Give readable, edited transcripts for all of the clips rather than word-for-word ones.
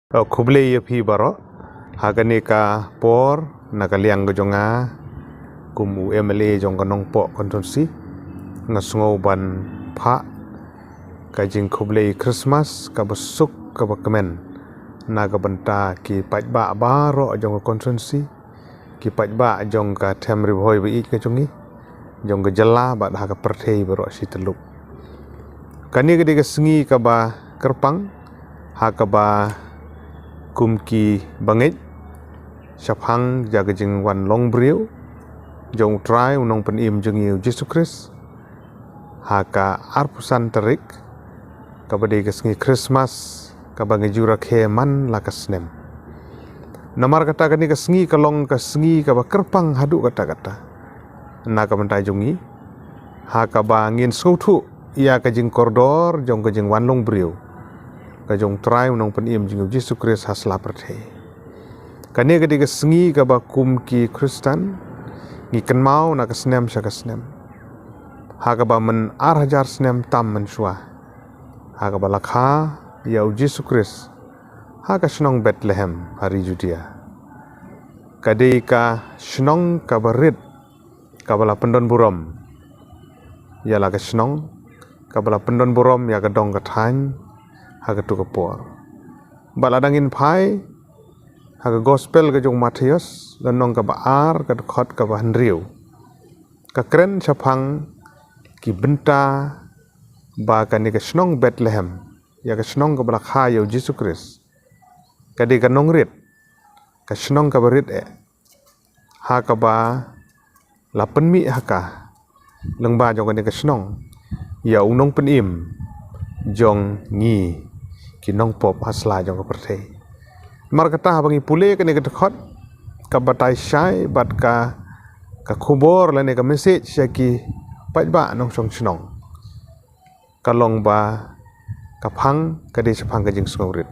Kuble ye phi baro hagane ka por nakaliang gojonga kumu MLA jong kanong po kontonsi ngasngo ban pha kajing kuble Christmas ka besuk ka bakmen naga banta ki pajba baro jong kontonsi ki pajba jong ka temri boy bi ka jongi jong ka jalla ba ha ka perthei baro si teluk kani gede ka sengi ka ba kerpang ha ka ba kumki bangit shaphang jagajing wan long briu jong try unong penim jeng yu Jesus Christ haka arpusan terik kabade kesngi Christmas kabangi jura khe man lakasnem namar kata kani kesngi kalong kesngi kaba kerpang hadu kata na kabantai jongi haka bangin sautu ia kajing koridor jong kajing wan long briu kajong try unong penim jeng Jesus Christ hasla perthei kani gadi kesngi kaba kumki Kristen ngi kenmau na kesnem syakasnem haka ba men arhajar snem tam mensua haka ba lakha yau Jesus Christ haka shnong Bethlehem hari Judea kadi ka shnong kabarit kabala pendon burom ya la ka shnong kabala pendon burom ya ka dong ka than haka tu kapor baladangin phai haka gospel ka jong Matius lanong ka baar ka khot ka handriu ka kren chaphang ki benta ba kani ka snong Bethlehem ya ka snong ka balakha yo Jesus Christ kadi ka nongrit ka snong ka barit haka ba lapenmi haka lengba jong kani ka snong ya unong penim jong ngi kinong pop hasla jong ka perthei mar kata bangi pule kani ka khot ka batai shai bat ka khubor lane ka message ki pajba nong song snong kalong ba ka phang ka de phang ka jing sngorit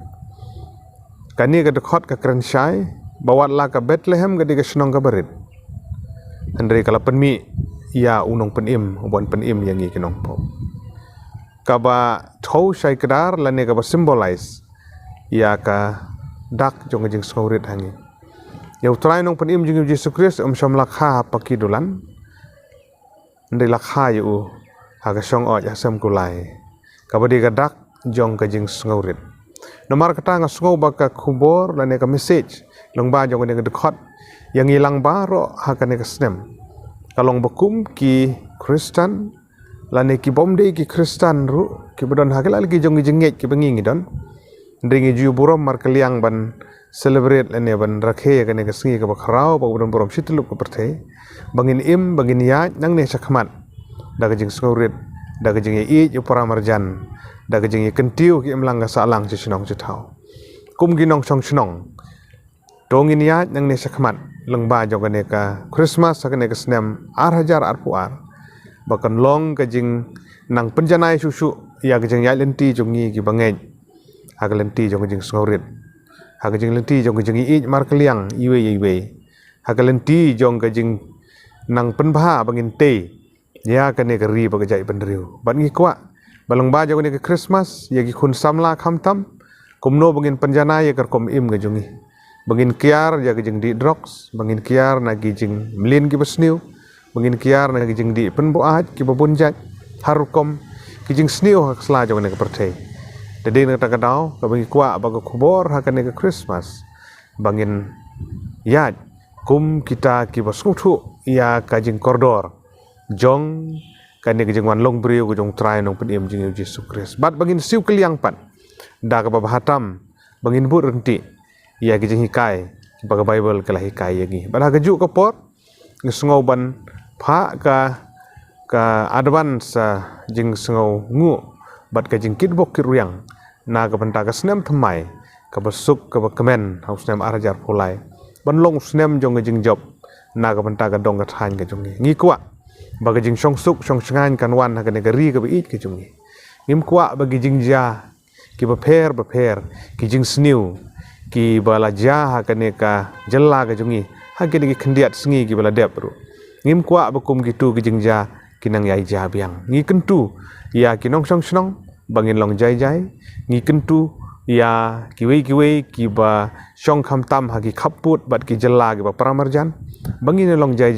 kani ka khot ka kran shai bawat la ka Bethlehem ka de ka snong ka barit andre kala penmi ya unong penim ubon penim yang ngi kinong pop kaba thau shai kedar lane ka ba symbolize ya ka dak jong jing sngorit hangi yau try nong penim jing Jesus Christ sham lakha pakidulan ndai lakha yu haga song oj asam kulai kabadi ka dak jong ka jing sngorit nomar kata nga sngo ba ka khubor lane ka message longba jong ne ka khot yang ilang baro haga ne ka snem kalong bakum ki Kristen lane ki bomde ki Kristen ru ki bodon hagala lagi jong jengget ki bengi don ndingi ju burom mar kaliang ban celebrate lane ban rakhe ka ne ka singi ka bakhrao ba bodon burom sitluk ka perthei bangin bangin ya nang ne sakmat daga jing skorit daga jing i upara marjan daga jing kentiu ki emlang ga salang chi sinong chi thau kum gi nong song sinong dongin ya nang ne sakmat lengba jong ne ka Christmas ka ne ka snem arhajar arpuar bakan long ka jing nang penjanai susu ya ka jing ya lenti jongi ki bangej ha ka lenti jong jing skorit ha ka jing lenti jong jing i mar kaliang iwe ha ka lenti jong ka jing nang penbha bangin te ya ka ne ka ri ba ka jai bandriu ban ngi kwa balong ba jong ne ka Christmas ya gi khun samla khamtam kumno bangin penjana ya ka kom im ga jongi bangin kiar ya ka jing di drugs bangin kiar na gi jing mlin ki besniu bangin kiar na gi jing di penbo aj ki babunjat harukom ki jing sniu hak sla jong ne ka perthei dede na ta ka dau ka bangi kwa ba ka khubor ha ka ne ka Christmas bangin ya kum kita ki basuthu ya ka jing koridor jong kani ka jing wan long briu ko jong try nong penim jing Jesus Christ bat bangin siu keliang pan da ka ba hatam bangin bu renti ya ki jing hikai ba ka Bible kala hikai yangi ba ka ju ka por ngesngau ban pha ka advance jing sngau ngu bat ka jing kitbok kiruyang na ka banta ka snem thamai ka basuk ka ba kemen haus snem arjar pulai ban long snem jong jing job na ka banta ka dong ka than ka jong ngi kwa baga jing song suk song sngan kan wan ha ka ne ka ri ka bi ka jong ngim kwa bagi jing ja ki ba pher ki jing sniu ki bala ja ha ka ne ka jalla ka jong ha ki ne ki khndiat sngi ki bala dep ru ngim kwa ba kum ki tu ki jing ja kinang yai ja biang ngi kentu ya kinong song snong bangin long jai ngi kentu ya kiwi kiba syong kham tam hagi khaput bat ki jela ki ba paramarjan bangini long jai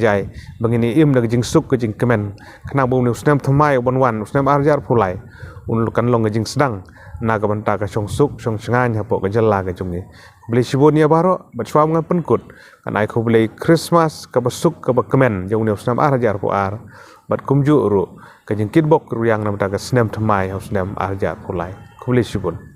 bangini im dag jing suk jing kemen khna bu ni snem thmai wan snem arjar phulai un kan long jing sedang na ka banta ka syong suk syong chngan ha po ka jela ka jungi beli sibonia baro bat swam ngan penkut kan ai ko beli Christmas ka ba suk ka ba kemen jong ni snem arjar pu ar bat kumju ru ka jing kitbok ru yang nam ta ka snem thmai ha snem arjar phulai ko beli sibun